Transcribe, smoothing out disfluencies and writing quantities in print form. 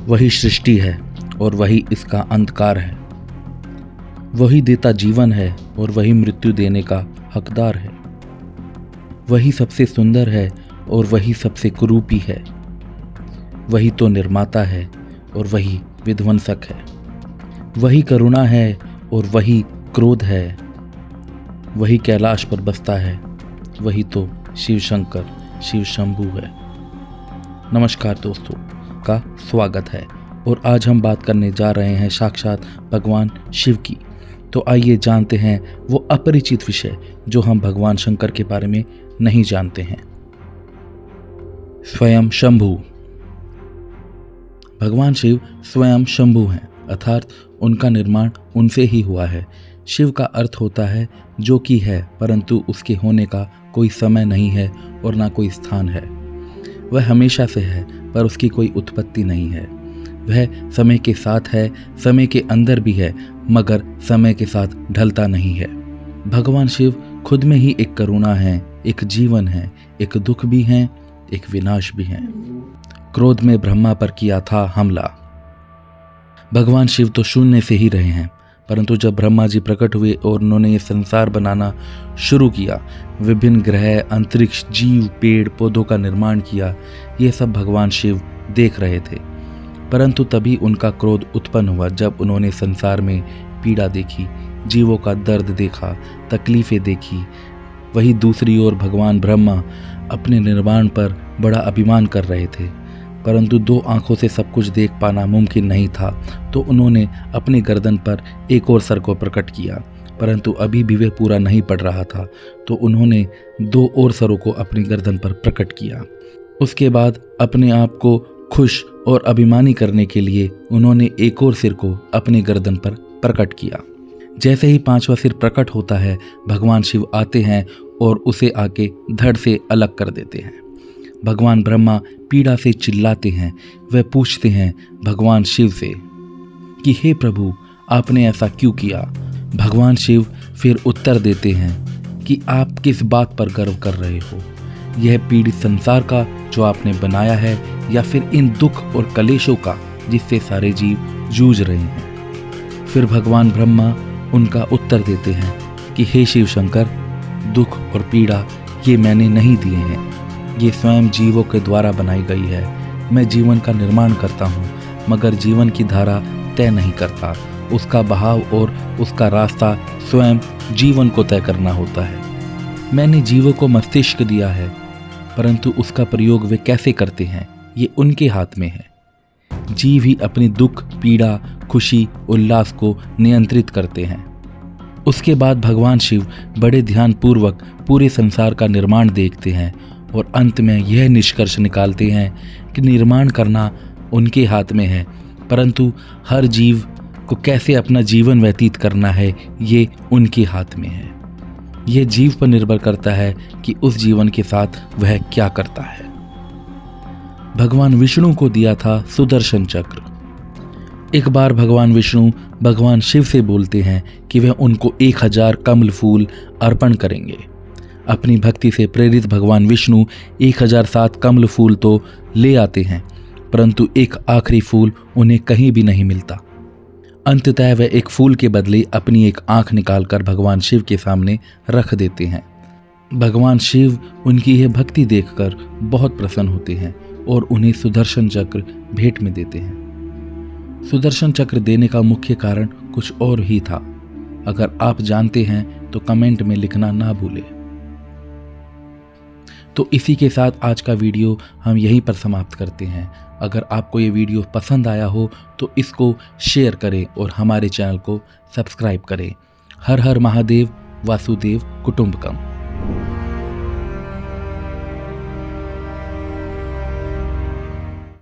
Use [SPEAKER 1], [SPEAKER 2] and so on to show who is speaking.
[SPEAKER 1] वही सृष्टि है और वही इसका अंधकार है। वही देता जीवन है और वही मृत्यु देने का हकदार है। वही सबसे सुंदर है और वही सबसे कुरूपी है। वही तो निर्माता है और वही विध्वंसक है। वही करुणा है और वही क्रोध है। वही कैलाश पर बसता है, वही तो शिव शंकर शिव शंभू है। नमस्कार दोस्तों, का स्वागत है और आज हम बात करने जा रहे हैं साक्षात भगवान शिव की। तो आइए जानते हैं वो अपरिचित विषय जो हम भगवान शंकर के बारे में नहीं जानते हैं। स्वयं शंभू। भगवान शिव स्वयं शंभू हैं, अर्थात उनका निर्माण उनसे ही हुआ है। शिव का अर्थ होता है जो कि है, परंतु उसके होने का कोई समय नहीं है और ना कोई स्थान है। वह हमेशा से है पर उसकी कोई उत्पत्ति नहीं है। वह समय के साथ है, समय के अंदर भी है, मगर समय के साथ ढलता नहीं है। भगवान शिव खुद में ही एक करुणा है, एक जीवन है, एक दुख भी है, एक विनाश भी है। क्रोध में ब्रह्मा पर किया था हमला। भगवान शिव तो शून्य से ही रहे हैं, परंतु जब ब्रह्मा जी प्रकट हुए और उन्होंने ये संसार बनाना शुरू किया, विभिन्न ग्रह, अंतरिक्ष, जीव, पेड़ पौधों का निर्माण किया, ये सब भगवान शिव देख रहे थे। परंतु तभी उनका क्रोध उत्पन्न हुआ जब उन्होंने संसार में पीड़ा देखी, जीवों का दर्द देखा, तकलीफें देखी। वही दूसरी ओर भगवान ब्रह्मा अपने निर्माण पर बड़ा अभिमान कर रहे थे, परंतु दो आंखों से सब कुछ देख पाना मुमकिन नहीं था, तो उन्होंने अपनी गर्दन पर एक और सर को प्रकट किया। परंतु अभी भी वह पूरा नहीं पड़ रहा था, तो उन्होंने दो और सरों को अपनी गर्दन पर प्रकट किया। उसके बाद अपने आप को खुश और अभिमानी करने के लिए उन्होंने एक और सिर को अपनी गर्दन पर प्रकट किया। जैसे ही पांचवा सिर प्रकट होता है, भगवान शिव आते हैं और उसे आके धड़ से अलग कर देते हैं। भगवान ब्रह्मा पीड़ा से चिल्लाते हैं। वह पूछते हैं भगवान शिव से कि हे प्रभु, आपने ऐसा क्यों किया। भगवान शिव फिर उत्तर देते हैं कि आप किस बात पर गर्व कर रहे हो, यह पीड़ित संसार का जो आपने बनाया है, या फिर इन दुख और कलेशों का जिससे सारे जीव जूझ रहे हैं। फिर भगवान ब्रह्मा उनका उत्तर देते हैं कि हे शिव शंकर, दुख और पीड़ा ये मैंने नहीं दिए हैं, ये स्वयं जीवों के द्वारा बनाई गई है। मैं जीवन का निर्माण करता हूँ, मगर जीवन की धारा तय नहीं करता। उसका बहाव और उसका रास्ता स्वयं जीवन को तय करना होता है। मैंने जीवों को मस्तिष्क दिया है, परंतु उसका प्रयोग वे कैसे करते हैं ये उनके हाथ में है। जीव ही अपनी दुख, पीड़ा, खुशी, उल्लास को नियंत्रित करते हैं। उसके बाद भगवान शिव बड़े ध्यानपूर्वक पूरे संसार का निर्माण देखते हैं और अंत में यह निष्कर्ष निकालते हैं कि निर्माण करना उनके हाथ में है, परंतु हर जीव को कैसे अपना जीवन व्यतीत करना है ये उनके हाथ में है। यह जीव पर निर्भर करता है कि उस जीवन के साथ वह क्या करता है। भगवान विष्णु को दिया था सुदर्शन चक्र। एक बार भगवान विष्णु भगवान शिव से बोलते हैं कि वह उनको 1000 कमल फूल अर्पण करेंगे। अपनी भक्ति से प्रेरित भगवान विष्णु 1007 कमल फूल तो ले आते हैं, परंतु एक आखिरी फूल उन्हें कहीं भी नहीं मिलता। अंततः वह एक फूल के बदले अपनी एक आंख निकालकर भगवान शिव के सामने रख देते हैं। भगवान शिव उनकी यह भक्ति देखकर बहुत प्रसन्न होते हैं और उन्हें सुदर्शन चक्र भेंट में देते हैं। सुदर्शन चक्र देने का मुख्य कारण कुछ और ही था। अगर आप जानते हैं तो कमेंट में लिखना ना भूलें। तो इसी के साथ आज का वीडियो हम यहीं पर समाप्त करते हैं। अगर आपको ये वीडियो पसंद आया हो तो इसको शेयर करें और हमारे चैनल को सब्सक्राइब करें। हर हर महादेव, वासुदेव कुटुंबकम।